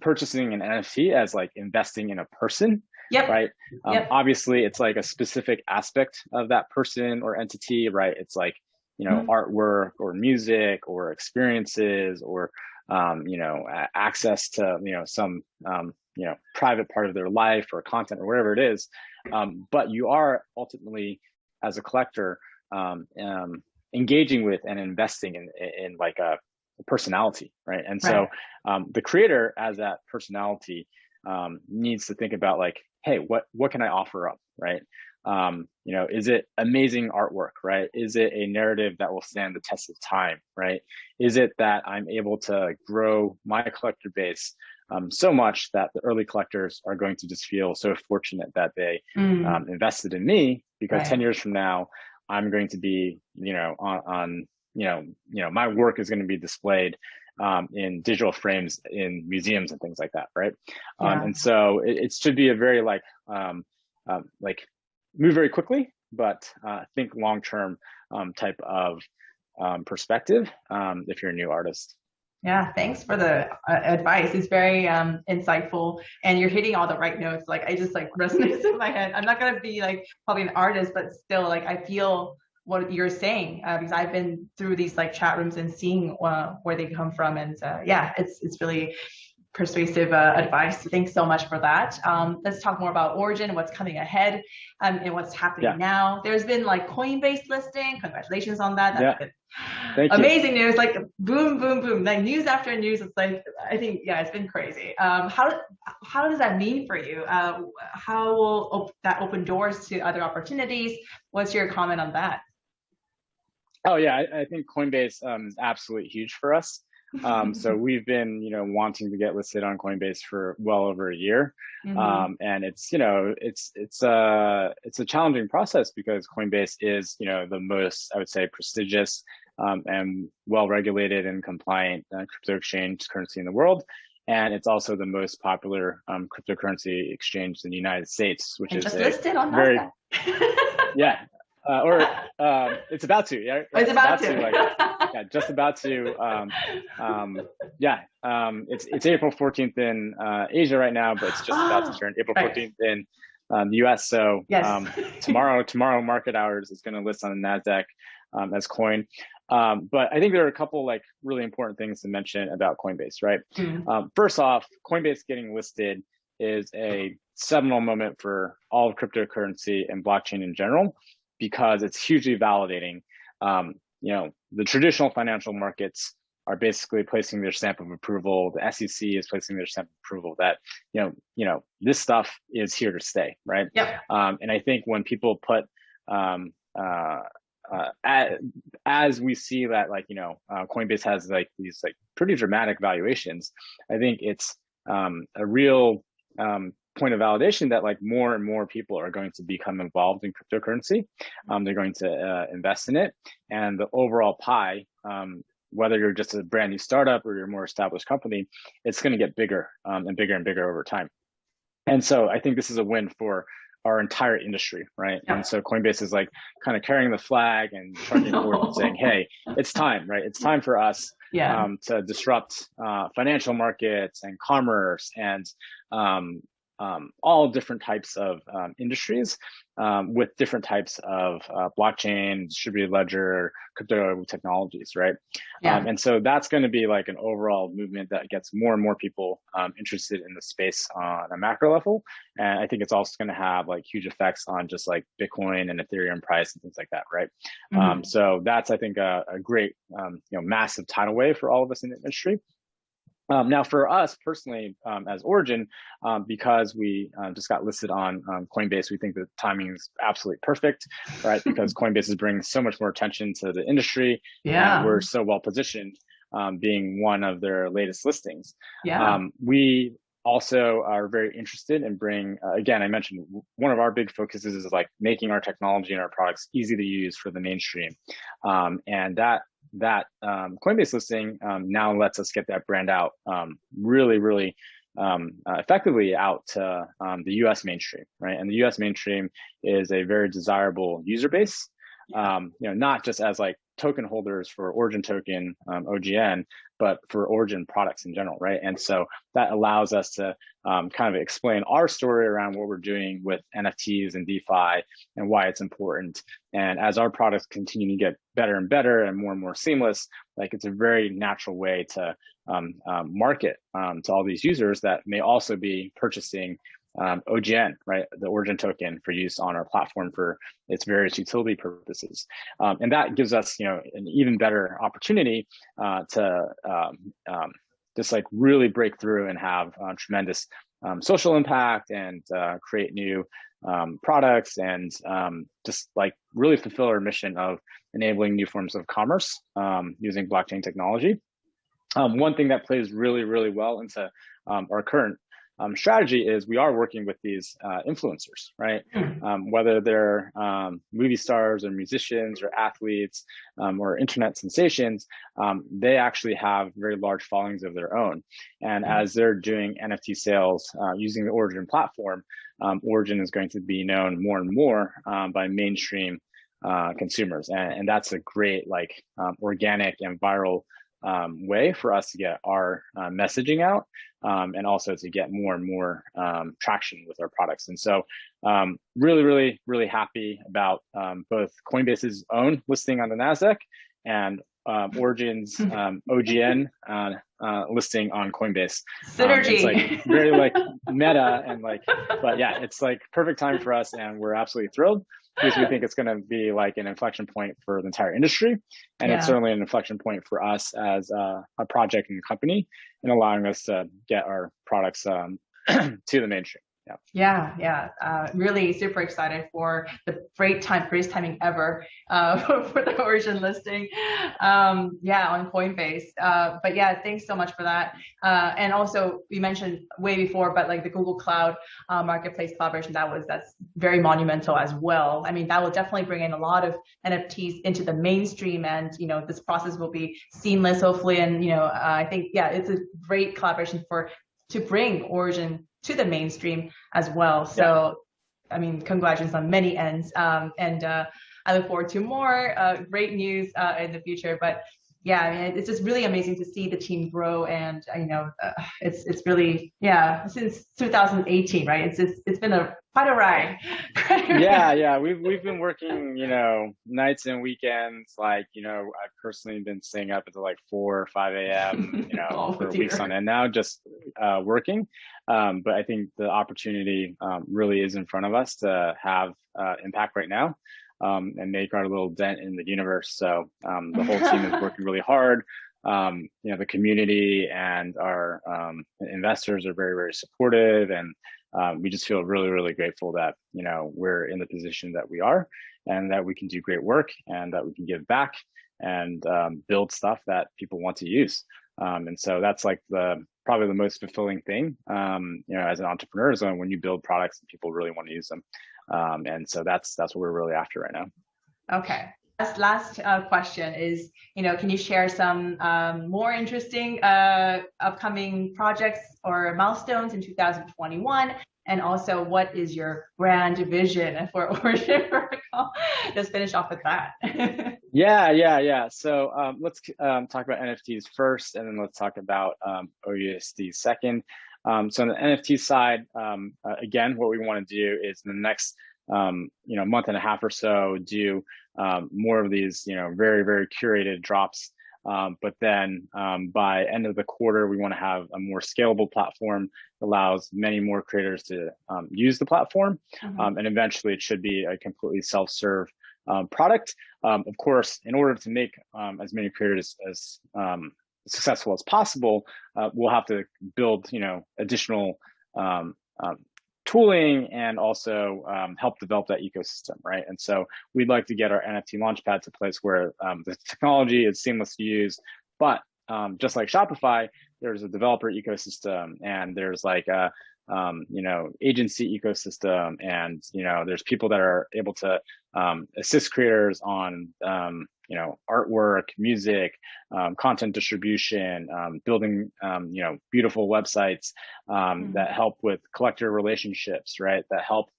purchasing an NFT as like investing in a person, right? Obviously, it's like a specific aspect of that person or entity, right? It's like, artwork or music or experiences or, access to, some, private part of their life or content or whatever it is. But you are ultimately, as a collector, engaging with and investing in like a personality, right? And so the creator as that personality needs to think about like, hey, what can I offer up, right? Is it amazing artwork, right? Is it a narrative that will stand the test of time, right? Is it that I'm able to grow my collector base so much that the early collectors are going to just feel so fortunate that they invested in me, because 10 years from now, I'm going to be, my work is going to be displayed in digital frames in museums and things like that, right? And so it should be a very like move very quickly, but think long-term type of perspective if you're a new artist. Yeah, thanks for the advice. It's very insightful, and you're hitting all the right notes. Like I just like resonates in my head. I'm not gonna be like probably an artist, but still like I feel what you're saying because I've been through these like chat rooms and seeing where they come from, and it's really persuasive advice. Thanks so much for that. Let's talk more about Origin, what's coming ahead, and what's happening now. There's been like Coinbase listing. Congratulations on that. That's amazing news. Like boom, boom, boom. Like news after news. It's like I think it's been crazy. How does that mean for you? How will that open doors to other opportunities? What's your comment on that? Oh yeah, I think Coinbase is absolutely huge for us. So we've been, wanting to get listed on Coinbase for well over a year. And it's a challenging process because Coinbase is, the most, I would say, prestigious and well-regulated and compliant crypto exchange currency in the world. And it's also the most popular cryptocurrency exchange in the United States, which is listed on very, NASDAQ. It's about to, yeah. It's about to. Just about to. It's April 14th in Asia right now, but it's just about to turn April 14th in the US. So tomorrow market hours is going to list on the NASDAQ as Coin. But I think there are a couple like really important things to mention about Coinbase, right? First off, Coinbase getting listed is a seminal moment for all of cryptocurrency and blockchain in general, because it's hugely validating. The traditional financial markets are basically placing their stamp of approval. The SEC is placing their stamp of approval that, this stuff is here to stay, right? And I think when people put, as we see that, like, Coinbase has like these like pretty dramatic valuations, I think it's a real point of validation that like more and more people are going to become involved in cryptocurrency. They're going to invest in it, and the overall pie, whether you're just a brand new startup or you're a more established company, it's going to get bigger and bigger and bigger over time. And so I think this is a win for our entire industry, right? And so Coinbase is like kind of carrying the flag and charging forward and saying, hey, it's time, right? It's time for us to disrupt financial markets and commerce and all different types of industries with different types of blockchain, distributed ledger, crypto technologies, right? Yeah. And so that's going to be like an overall movement that gets more and more people interested in the space on a macro level. And I think it's also going to have like huge effects on just like Bitcoin and Ethereum price and things like that, right? So that's, I think, a great, massive tidal wave for all of us in the industry. Now, for us personally, as Origin, because we just got listed on Coinbase, we think the timing is absolutely perfect, right? Because Coinbase is bringing so much more attention to the industry. Yeah. And we're so well positioned, being one of their latest listings. Yeah. We also are very interested in bringing, again, I mentioned one of our big focuses is like making our technology and our products easy to use for the mainstream. And that Coinbase listing now lets us get that brand out really effectively out to the US mainstream, right? And the US mainstream is a very desirable user base, not just as like token holders for Origin token, OGN, but for Origin products in general, right? And so that allows us to kind of explain our story around what we're doing with NFTs and DeFi and why it's important. And as our products continue to get better and better and more seamless, like it's a very natural way to market to all these users that may also be purchasing OGN, right? The Origin token for use on our platform for its various utility purposes. And that gives us, an even better opportunity to just like really break through and have tremendous social impact and create new products and just like really fulfill our mission of enabling new forms of commerce using blockchain technology. One thing that plays really well into our current strategy is we are working with these influencers, right? Whether they're movie stars or musicians or athletes or internet sensations, they actually have very large followings of their own. And as they're doing NFT sales using the Origin platform, Origin is going to be known more and more by mainstream consumers. And that's a great like organic and viral way for us to get our messaging out and also to get more and more traction with our products. And so really happy about both Coinbase's own listing on the NASDAQ and Origin's OGN listing on Coinbase. Synergy. It's like very like meta and like, but yeah, it's like perfect time for us and we're absolutely thrilled because we think it's going to be like an inflection point for the entire industry. And it's certainly an inflection point for us as a project and company and allowing us to get our products to the mainstream. Really super excited for the greatest timing ever for the Origin listing on Coinbase. But yeah, thanks so much for that. And also we mentioned way before, but like the Google Cloud marketplace collaboration, that's very monumental as well. I mean, that will definitely bring in a lot of NFTs into the mainstream and, this process will be seamless, hopefully. And, I think, it's a great collaboration to bring Origin to the mainstream as well. So, I mean, congratulations on many ends. And I look forward to more great news in the future. But yeah, I mean, it's just really amazing to see the team grow. And, it's really, since 2018, right? It's been quite a ride. We've been working, nights and weekends. Like, I've personally been staying up until like 4 or 5 a.m., for weeks on end now, just working. But I think the opportunity really is in front of us to have impact right now and make our little dent in the universe. So the whole team is working really hard. The community and our investors are very supportive, and we just feel really grateful that we're in the position that we are, and that we can do great work, and that we can give back and build stuff that people want to use. And so that's like probably the most fulfilling thing, as an entrepreneur, is when you build products and people really want to use them. And so that's what we're really after right now. Okay. Last question is, can you share some more interesting upcoming projects or milestones in 2021? And also, what is your brand vision for Origin Vertical? Just finish off with that. Yeah. So let's talk about NFTs first, and then let's talk about OUSD second. So on the NFT side, again, what we want to do is in the next month and a half or so, do more of these very, very curated drops. But then by end of the quarter, we want to have a more scalable platform that allows many more creators to use the platform. And eventually it should be a completely self-serve product. Of course, in order to make as many creators as successful as possible, we'll have to build additional tooling and also help develop that ecosystem, right? And so we'd like to get our NFT Launchpad to a place where the technology is seamless to use, but just like Shopify, there's a developer ecosystem, and there's like a agency ecosystem, and there's people that are able to assist creators on artwork, music, content distribution, building beautiful websites that help with collector relationships, right? That help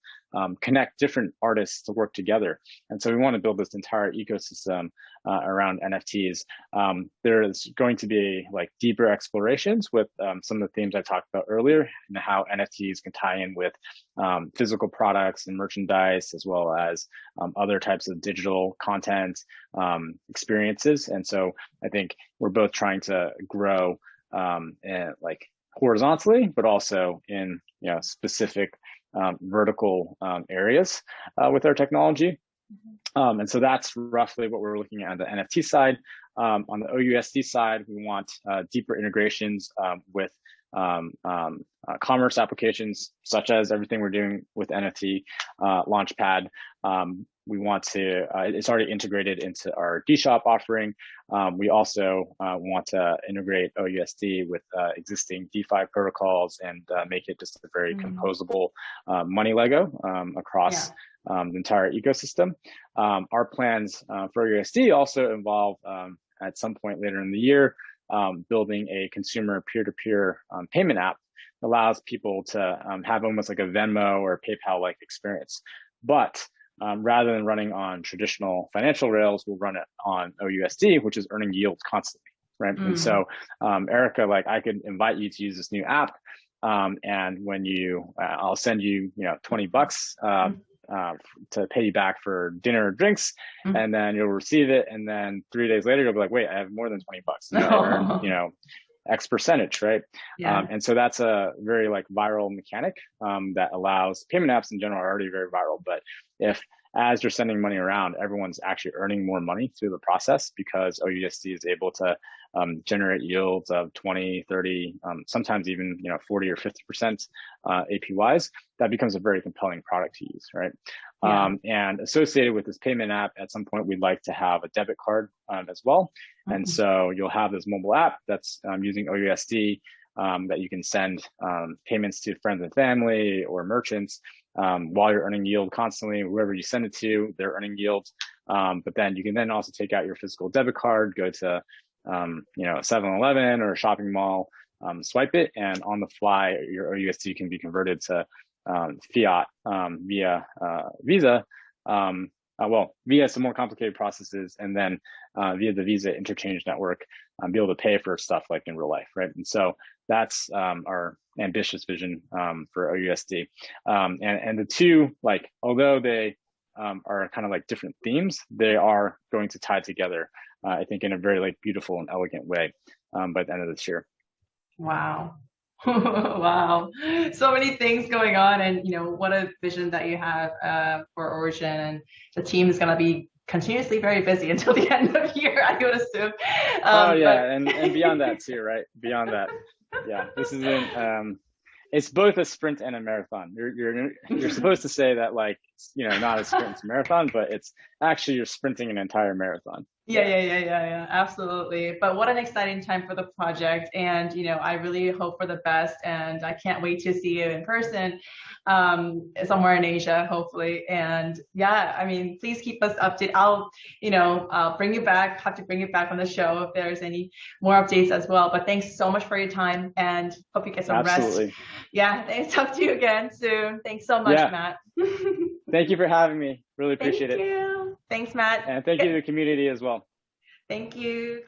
connect different artists to work together. And so we want to build this entire ecosystem around NFTs. There's going to be like deeper explorations with some of the themes I talked about earlier, and how NFTs can tie in with physical products and merchandise, as well as other types of digital content experiences. And so I think we're both trying to grow like horizontally, but also in specific vertical areas with our technology. And so that's roughly what we're looking at on the NFT side. On the OUSD side, we want deeper integrations with commerce applications, such as everything we're doing with NFT Launchpad. We want to, it's already integrated into our DShop offering. We also want to integrate OUSD with existing DeFi protocols and make it just a very composable money Lego across the entire ecosystem. Our plans for OUSD also involve at some point later in the year, building a consumer peer-to-peer payment app that allows people to have almost like a Venmo or PayPal-like experience. But rather than running on traditional financial rails, we'll run it on OUSD, which is earning yields constantly, right? And so, Erica, like I could invite you to use this new app, and when I'll send you, $20 to pay you back for dinner or drinks, and then you'll receive it, and then 3 days later you'll be like, wait, I have more than $20. I earned, X percentage, right? And so that's a very like viral mechanic that allows payment apps in general are already very viral. But if as you're sending money around, everyone's actually earning more money through the process, because OUSD is able to generate yields of 20, 30, sometimes even 40 or 50% APYs, that becomes a very compelling product to use, right? And associated with this payment app, at some point, we'd like to have a debit card as well. And so you'll have this mobile app that's using OUSD that you can send payments to friends and family or merchants while you're earning yield constantly. Whoever you send it to, they're earning yield. But then you can then also take out your physical debit card, go to 7-Eleven or a shopping mall, swipe it, and on the fly, your OUSD can be converted to fiat via Visa. Via some more complicated processes, and then via the Visa interchange network, be able to pay for stuff like in real life, right? And so that's our ambitious vision for OUSD. And the two, like, although they are kind of like different themes, they are going to tie together, I think, in a very like beautiful and elegant way by the end of this year. Wow. Wow, so many things going on, and what a vision that you have for Origin, and the team is going to be continuously very busy until the end of the year, I would assume. And beyond that too, right? Beyond that, this isn't it's both a sprint and a marathon. You're supposed to say that, like, not a sprint, it's a marathon, but it's actually you're sprinting an entire marathon. Yeah, absolutely. But what an exciting time for the project, and I really hope for the best, and I can't wait to see you in person somewhere in Asia, hopefully. And I mean, please keep us updated. I'll bring you back, have to bring you back on the show if there's any more updates as well. But thanks so much for your time, and hope you get some rest. Thanks. Talk to you again soon. Thanks so much, Matt. Thank you for having me. Really appreciate it. Thank you. Thanks, Matt. And thank you to the community as well. Thank you.